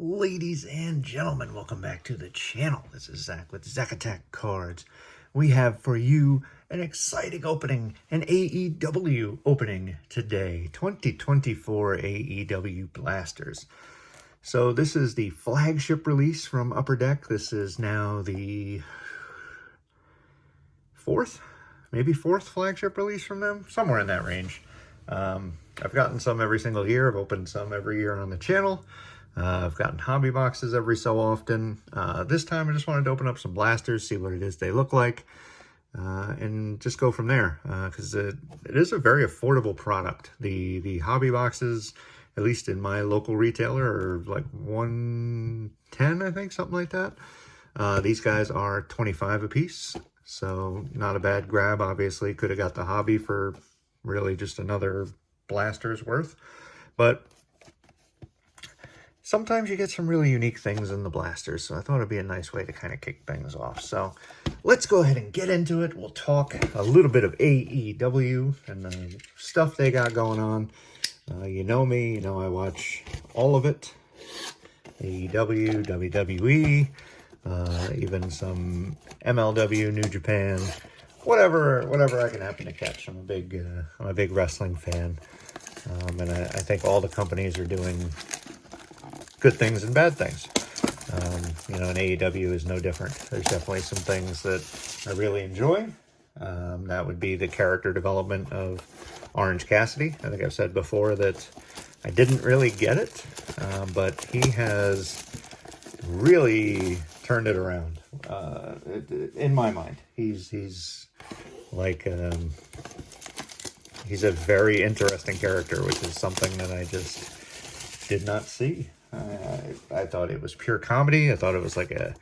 Ladies and gentlemen, welcome back to the channel. This is Zach with Zack Attack Cards. We have for you an exciting opening, an AEW opening today, 2024 AEW Blasters. So this is the flagship release from Upper Deck. This is now the fourth flagship release from them, somewhere in that range. I've gotten some every single year. I've opened some every year on the channel. I've gotten hobby boxes every so often. This time I just wanted to open up some blasters, see what it is they look like, and just go from there, because it is a very affordable product. The hobby boxes, at least in my local retailer, are like $110, I think, something like that. These guys are $25 a piece, so not a bad grab. Obviously, could have got the hobby for really just another blaster's worth, but sometimes you get some really unique things in the blasters, so I thought it'd be a nice way to kind of kick things off. So let's go ahead and get into it. We'll talk a little bit of AEW and the stuff they got going on. You know me, you know I watch all of it. AEW, WWE, even some MLW, New Japan, whatever I can happen to catch. I'm a big wrestling fan, and I think all the companies are doing good things and bad things. And AEW is no different. There's definitely some things that I really enjoy. That would be the character development of Orange Cassidy. I think I've said before that I didn't really get it, but he has really turned it around. In my mind, he's like he's a very interesting character, which is something that I just did not see. I thought it was pure comedy. I thought it was like a,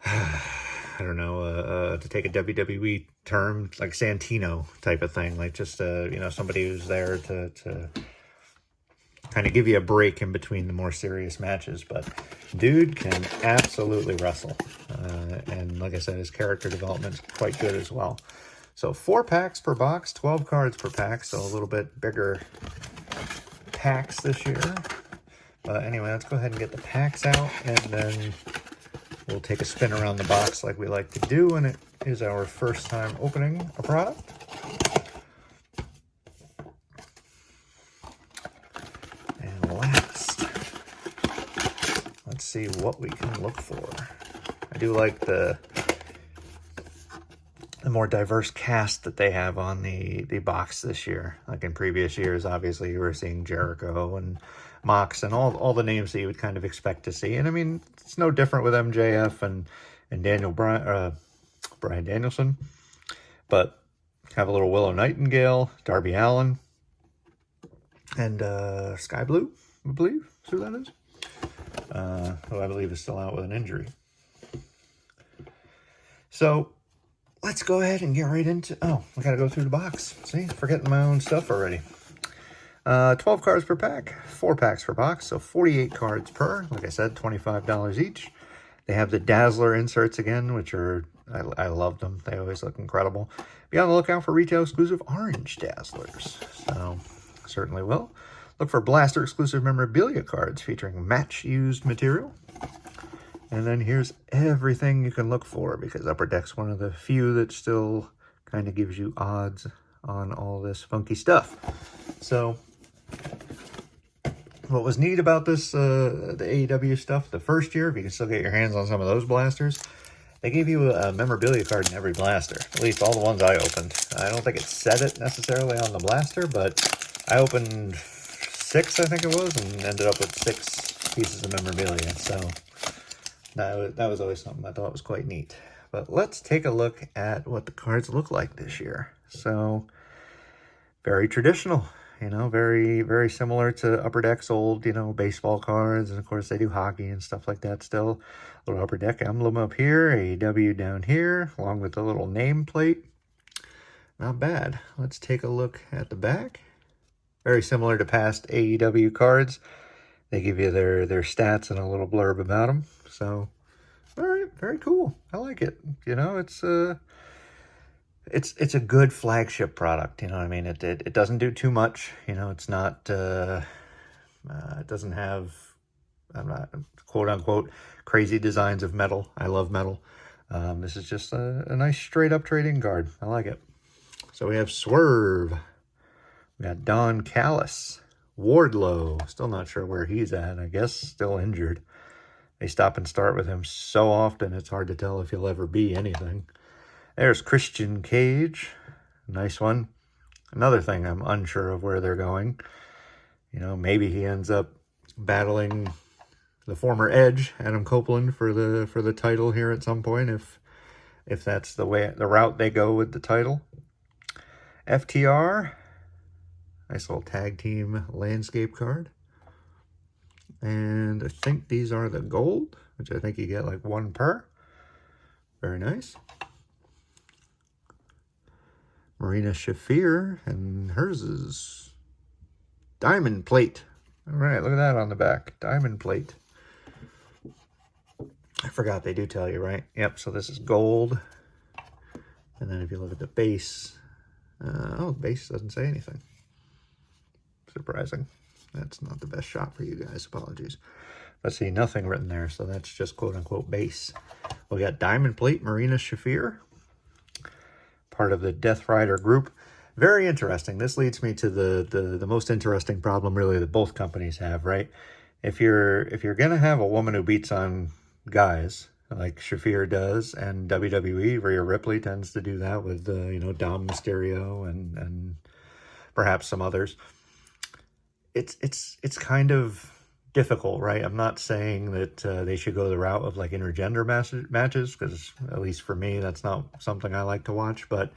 I don't know, to take a WWE term, like Santino type of thing, like just somebody who's there to kind of give you a break in between the more serious matches. But dude can absolutely wrestle, and like I said, his character development's quite good as well. So 4 packs per box, 12 cards per pack, so a little bit bigger packs this year. But anyway, let's go ahead and get the packs out, and then we'll take a spin around the box like we like to do when it is our first time opening a product. And last, let's see what we can look for. I do like the more diverse cast that they have on the box this year. Like in previous years, obviously you were seeing Jericho and Mox and all the names that you would kind of expect to see. And I mean, it's no different with MJF and Bryan Danielson, but have a little Willow Nightingale, Darby Allin, and Sky Blue, I believe is who that is, who I believe is still out with an injury. So let's go ahead and get right into, I gotta go through the box. See, forgetting my own stuff already. 12 cards per pack, 4 packs per box, so 48 cards per. Like I said, $25 each. They have the Dazzler inserts again, which are, I love them. They always look incredible. Be on the lookout for retail exclusive orange Dazzlers. So, certainly will. Look for Blaster exclusive memorabilia cards featuring match-used material. And then here's everything you can look for, because Upper Deck's one of the few that still kind of gives you odds on all this funky stuff. So what was neat about this, the AEW stuff, the first year, if you can still get your hands on some of those blasters, they gave you a memorabilia card in every blaster, at least all the ones I opened. I don't think it said it necessarily on the blaster, but I opened 6, I think it was, and ended up with 6 pieces of memorabilia. So that was always something I thought was quite neat. But let's take a look at what the cards look like this year. So very traditional. Very, very similar to Upper Deck's old, baseball cards. And, of course, they do hockey and stuff like that still. Little Upper Deck emblem up here, AEW down here, along with the little nameplate. Not bad. Let's take a look at the back. Very similar to past AEW cards. They give you their stats and a little blurb about them. So, all right, very cool. I like it. It's a good flagship product, you know what I mean? It doesn't do too much, it's not, it doesn't have I'm not, quote unquote, crazy designs of metal. I love metal. This is just a nice straight up trading card. I like it. So we have Swerve. We got Don Callis. Wardlow. Still not sure where he's at. I guess still injured. They stop and start with him so often, it's hard to tell if he'll ever be anything. There's Christian Cage. Nice one. Another thing, I'm unsure of where they're going. You know, maybe he ends up battling the former Edge, Adam Copeland, for the title here at some point, if that's the route they go with the title. FTR, nice little tag team landscape card. And I think these are the gold, which I think you get like one per. Very nice. Marina Shafir, and hers is diamond plate. All right, look at that on the back. Diamond plate. I forgot they do tell you, right? Yep, so this is gold. And then if you look at the base, the base doesn't say anything. Surprising. That's not the best shot for you guys. Apologies. Let's see, nothing written there, so that's just quote-unquote base. We got diamond plate, Marina Shafir, part of the Death Rider group. Very interesting. This leads me to the most interesting problem, really, that both companies have, right? If you're gonna have a woman who beats on guys like Shafir does, and WWE, Rhea Ripley tends to do that with Dom Mysterio and perhaps some others. It's kind of difficult, right? I'm not saying that they should go the route of like intergender matches, because at least for me, that's not something I like to watch. But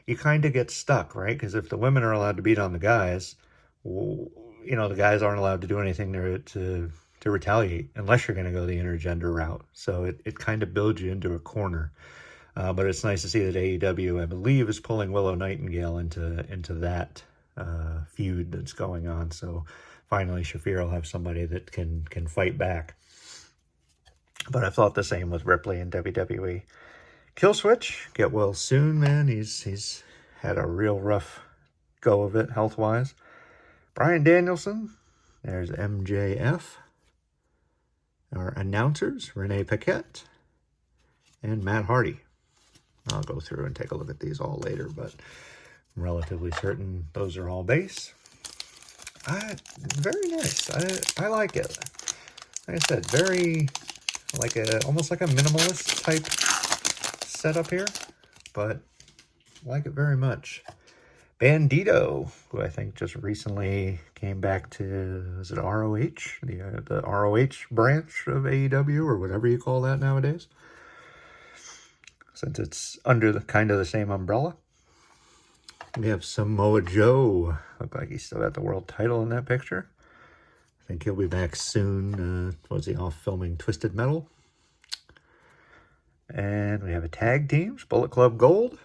you kind of get stuck, right? Because if the women are allowed to beat on the guys, well, the guys aren't allowed to do anything to retaliate unless you're going to go the intergender route. So it kind of builds you into a corner. But it's nice to see that AEW, I believe, is pulling Willow Nightingale into that feud that's going on. So finally Shafir will have somebody that can fight back. But I thought the same with Ripley and WWE. Killswitch, get well soon, man. He's had a real rough go of it health-wise. Bryan Danielson, there's MJF. Our announcers, Renee Paquette and Matt Hardy. I'll go through and take a look at these all later, but I'm relatively certain those are all base. Very nice. I like it. Like I said, very almost like a minimalist type setup here, but I like it very much. Bandito, who I think just recently came back to, is it ROH? The ROH branch of AEW, or whatever you call that nowadays, since it's under the same umbrella. We have Samoa Joe. Look like he's still got the world title in that picture. I think he'll be back soon. Was he off filming Twisted Metal? And we have a tag teams, Bullet Club Gold.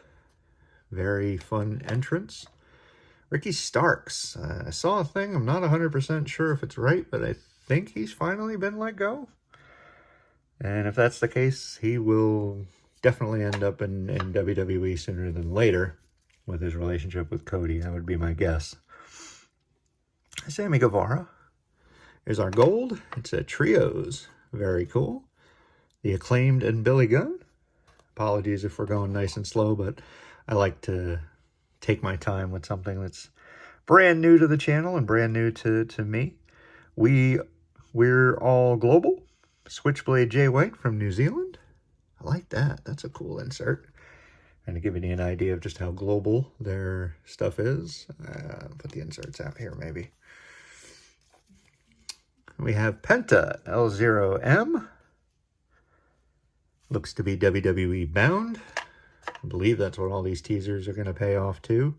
Very fun entrance. Ricky Starks. I saw a thing. I'm not 100% sure if it's right, but I think he's finally been let go. And if that's the case, he will definitely end up in WWE sooner than later with his relationship with Cody. That would be my guess. Sammy Guevara. Here's our gold. It's a trios. Very cool. The Acclaimed and Billy Gunn. Apologies if we're going nice and slow, but I like to take my time with something that's brand new to the channel and brand new to me. We're all global. Switchblade Jay White from New Zealand. I like that. That's a cool insert. And to give you an idea of just how global their stuff is, put the inserts out here maybe. We have Penta L0M. Looks to be WWE bound. I believe that's what all these teasers are going to pay off to.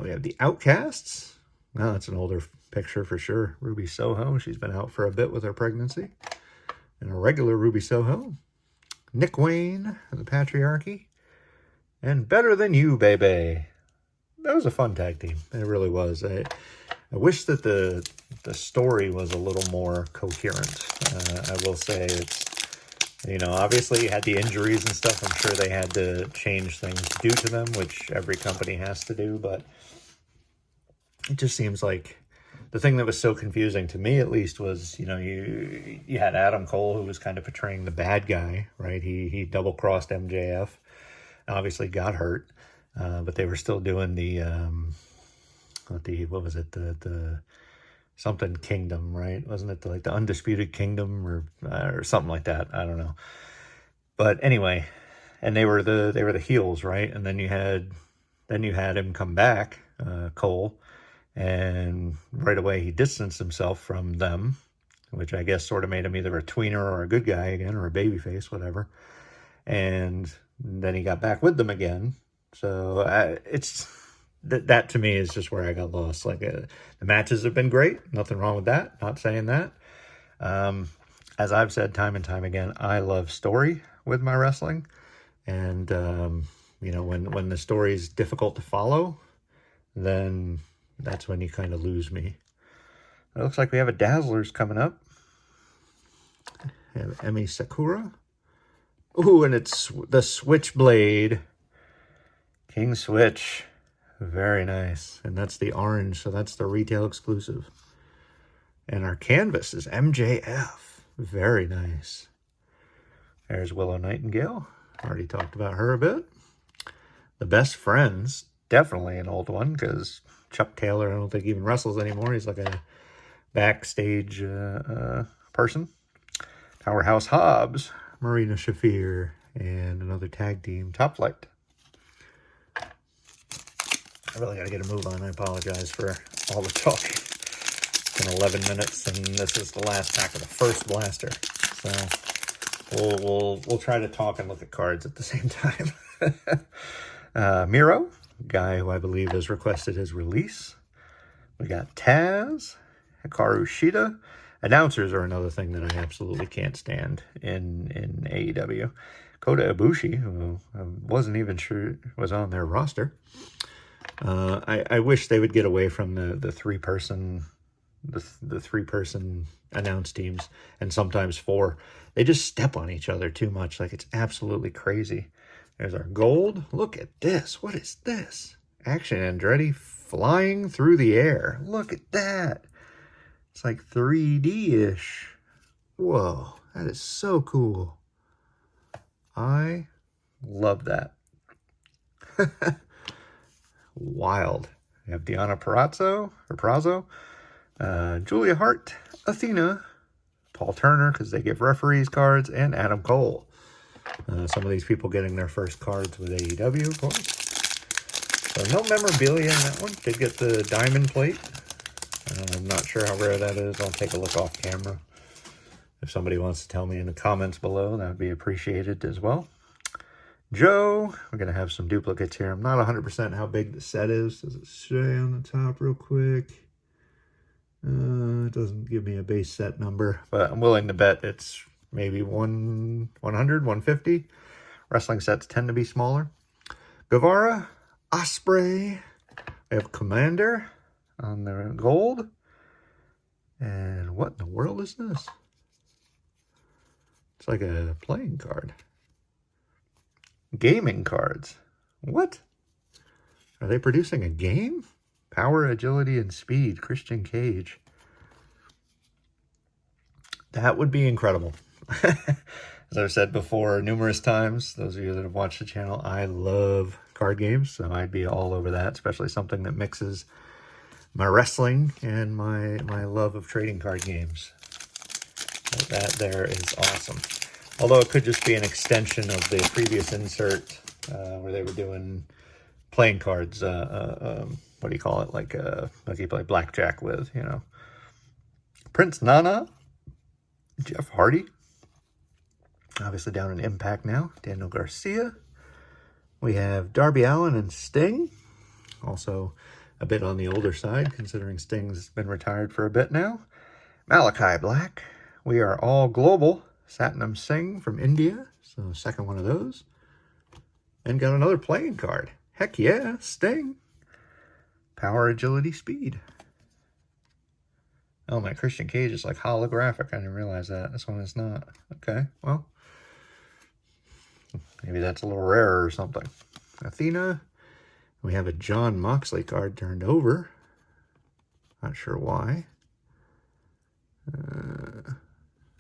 We have the Outcasts. Well, that's an older picture for sure. Ruby Soho. She's been out for a bit with her pregnancy. And a regular Ruby Soho. Nick Wayne of the Patriarchy. And Better Than You, baby. That was a fun tag team. It really was. I wish that the story was a little more coherent. I will say it's, obviously you had the injuries and stuff. I'm sure they had to change things due to them, which every company has to do. But it just seems like the thing that was so confusing to me, at least, was, you know, you had Adam Cole, who was kind of portraying the bad guy, right? He double crossed MJF, obviously got hurt, but they were still doing what was it, the something kingdom, right? Wasn't it like the Undisputed Kingdom or something like that? I don't know. But anyway, and they were the heels, right? And then you had him come back, Cole, and right away he distanced himself from them, which I guess sort of made him either a tweener or a good guy again, or a babyface, whatever. And then he got back with them again. So it's that to me is just where I got lost. Like the matches have been great, nothing wrong with that. Not saying that. As I've said time and time again, I love story with my wrestling, and you know, when the story is difficult to follow, then that's when you kind of lose me. It looks like we have a Dazzlers coming up. We have Emi Sakura. Ooh, and it's the Switchblade. King Switch. Very nice. And that's the orange, so that's the retail exclusive. And our canvas is MJF. Very nice. There's Willow Nightingale. Already talked about her a bit. The Best Friends. Definitely an old one, because Chuck Taylor, I don't think even wrestles anymore. He's like a backstage person. Powerhouse Hobbs, Marina Shafir, and another tag team, Top Flight. I really got to get a move on. I apologize for all the talk. It's been 11 minutes, and this is the last pack of the first blaster. So we'll try to talk and look at cards at the same time. Miro, guy who I believe has requested his release. We got Taz, Hikaru Shida. Announcers are another thing that I absolutely can't stand in AEW. Kota Ibushi, who I wasn't even sure was on their roster. I wish they would get away from the three-person announce teams, and sometimes four. They just step on each other too much. Like, it's absolutely crazy. There's our gold. Look at this. What is this? Action Andretti flying through the air. Look at that. It's like 3D-ish. Whoa, that is so cool. I love that. Wild. We have Deonna Purrazzo, Julia Hart, Athena, Paul Turner, because they give referees cards, and Adam Cole. Some of these people getting their first cards with AEW, of course. So no memorabilia in that one. Did get the diamond plate. I'm not sure how rare that is. I'll take a look off camera. If somebody wants to tell me in the comments below, that would be appreciated as well. Joe, we're going to have some duplicates here. I'm not 100% how big the set is. Does it say on the top real quick? It doesn't give me a base set number, but I'm willing to bet it's maybe 100, 150. Wrestling sets tend to be smaller. Guevara, Osprey. We have Commander on the gold. And what in the world is this? It's like a playing card. Gaming cards. What? Are they producing a game? Power, agility, and speed. Christian Cage. That would be incredible. As I've said before numerous times, those of you that have watched the channel, I love card games, so I'd be all over that, especially something that mixes my wrestling and my love of trading card games. So that there is awesome. Although it could just be an extension of the previous insert where they were doing playing cards. What do you call it? Like you play blackjack with, you know. Prince Nana, Jeff Hardy. Obviously down in Impact now. Daniel Garcia. We have Darby Allin and Sting. Also a bit on the older side, considering Sting's been retired for a bit now. Malachi Black. We Are All Global. Satnam Singh from India. So second one of those. And got another playing card. Heck yeah, Sting. Power, agility, speed. Oh, my Christian Cage is like holographic. I didn't realize that. This one is not. Okay, well. Maybe that's a little rarer or something. Athena. We have a John Moxley card turned over. Not sure why.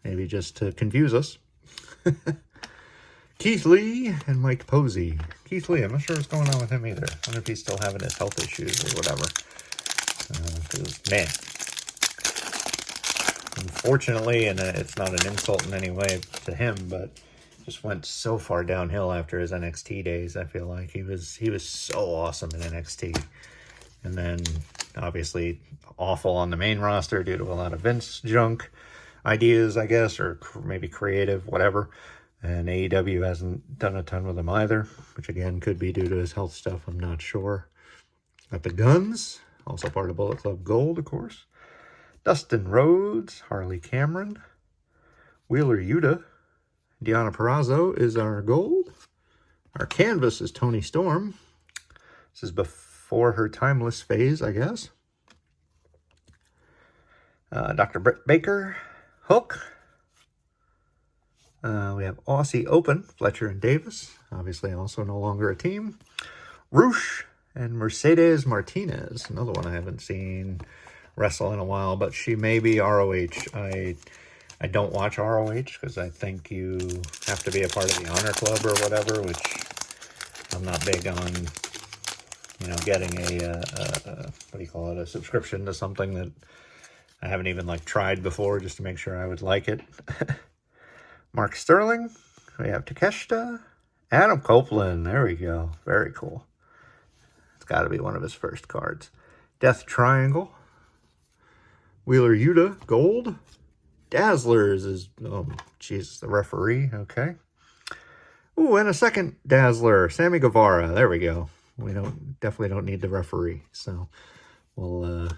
Maybe just to confuse us. Keith Lee and Mike Posey. Keith Lee, I'm not sure what's going on with him either. I wonder if he's still having his health issues or whatever. Man, unfortunately, and it's not an insult in any way to him, but just went so far downhill after his NXT days. I feel like he was so awesome in NXT, and then obviously awful on the main roster due to a lot of Vince junk ideas, I guess, or maybe creative, whatever. And AEW hasn't done a ton with him either, which again could be due to his health stuff. I'm not sure. Got the Guns, also part of Bullet Club Gold, of course. Dustin Rhodes, Harley Cameron, Wheeler Yuta, Deonna Purrazzo is our gold. Our canvas is Toni Storm. This is before her timeless phase, I guess. Dr. Britt Baker, Hook. We have Aussie Open, Fletcher and Davis. Obviously also no longer a team. Roosh and Mercedes Martinez. Another one I haven't seen wrestle in a while, but she may be ROH. I don't watch ROH because I think you have to be a part of the Honor Club or whatever, which I'm not big on, you know, getting a what do you call it, a subscription to something that I haven't even like tried before just to make sure I would like it. Mark Sterling, we have Takeshita, Adam Copeland, there we go, very cool. It's got to be one of his first cards. Death Triangle, Wheeler Yuta, gold. Dazzlers is, oh, Jesus, the referee, okay. Ooh, and a second Dazzler, Sammy Guevara, there we go. We definitely don't need the referee, so we'll,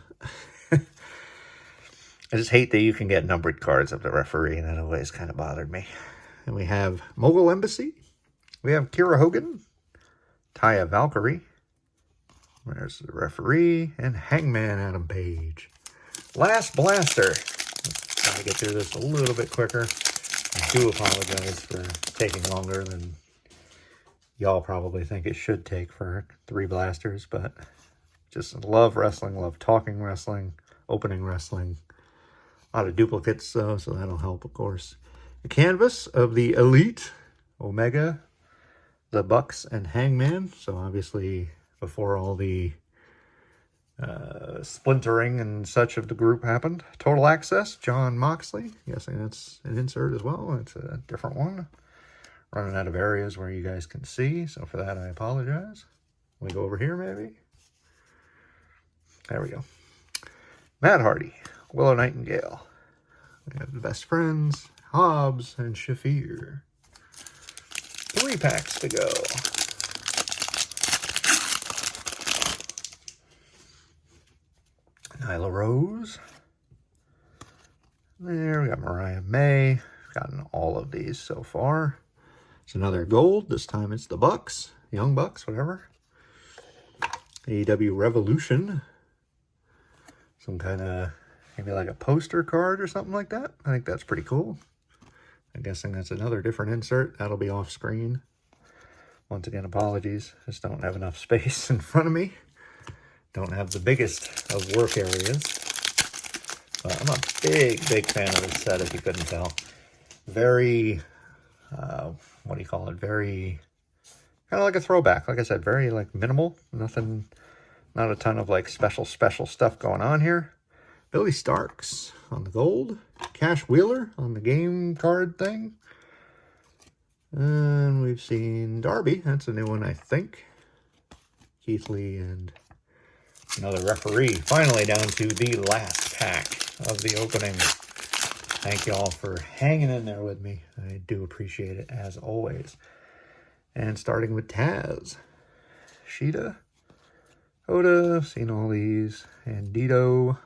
I just hate that you can get numbered cards of the referee. That always kind of bothered me. And we have Mogul Embassy. We have Kira Hogan. Taya Valkyrie. There's the referee. And Hangman Adam Page. Last blaster. Let's try to get through this a little bit quicker. I do apologize for taking longer than y'all probably think it should take for 3 blasters. But just love wrestling. Love talking wrestling. Opening wrestling. A lot of duplicates, though, so that'll help, of course. The canvas of the Elite, Omega, the Bucks, and Hangman. So obviously, before all the splintering and such of the group happened. Total Access, John Moxley. Guessing that's an insert as well. It's a different one. Running out of areas where you guys can see, so for that I apologize. We go over here, maybe. There we go. Matt Hardy. Willow Nightingale. We have the Best Friends, Hobbs, and Shafir. 3 packs to go. Nyla Rose. There, we got Mariah May. We've gotten all of these so far. It's another gold. This time it's the Bucks, Young Bucks, whatever. AEW Revolution. Some kind of, maybe like a poster card or something like that. I think that's pretty cool. I'm guessing that's another different insert. That'll be off screen. Once again, apologies. Just don't have enough space in front of me. Don't have the biggest of work areas. But I'm a big fan of this set, if you couldn't tell. Very, what do you call it? Very, kind of like a throwback. Like I said, very like minimal. Nothing, not a ton of like special stuff going on here. Billy Starks on the gold. Cash Wheeler on the game card thing. And we've seen Darby. That's a new one, I think. Keith Lee and another referee. Finally down to the last pack of the opening. Thank you all for hanging in there with me. I do appreciate it, as always. And starting with Taz. Sheeta. Hoda. Seen all these. And Dito.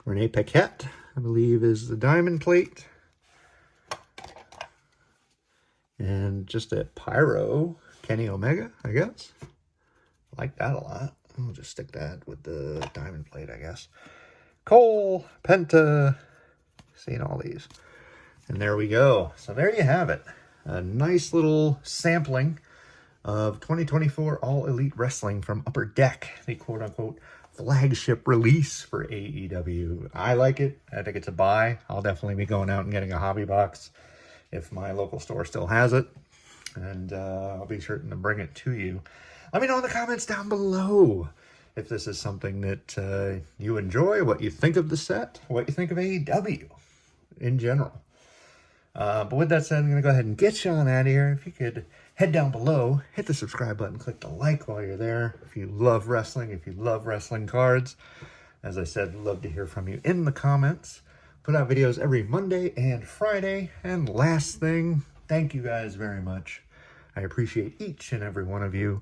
Renee Paquette, I believe, is the diamond plate. And just a Pyro, Kenny Omega, I guess. I like that a lot. I'll just stick that with the diamond plate, I guess. Cole, Penta, seeing all these. And there we go. So there you have it. A nice little sampling of 2024 All Elite Wrestling from Upper Deck, the quote-unquote flagship release for AEW. I like it. I think it's a buy. I'll definitely be going out and getting a hobby box if my local store still has it. And I'll be certain to bring it to you. Let me know in the comments down below if this is something that you enjoy, what you think of the set, what you think of AEW in general. But with that said, I'm going to go ahead and get you on out of here. If you could head down below, hit the subscribe button, click the like while you're there. If you love wrestling, if you love wrestling cards, as I said, love to hear from you in the comments. Put out videos every Monday and Friday. And last thing, thank you guys very much. I appreciate each and every one of you.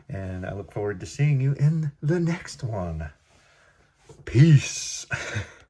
And I look forward to seeing you in the next one. Peace.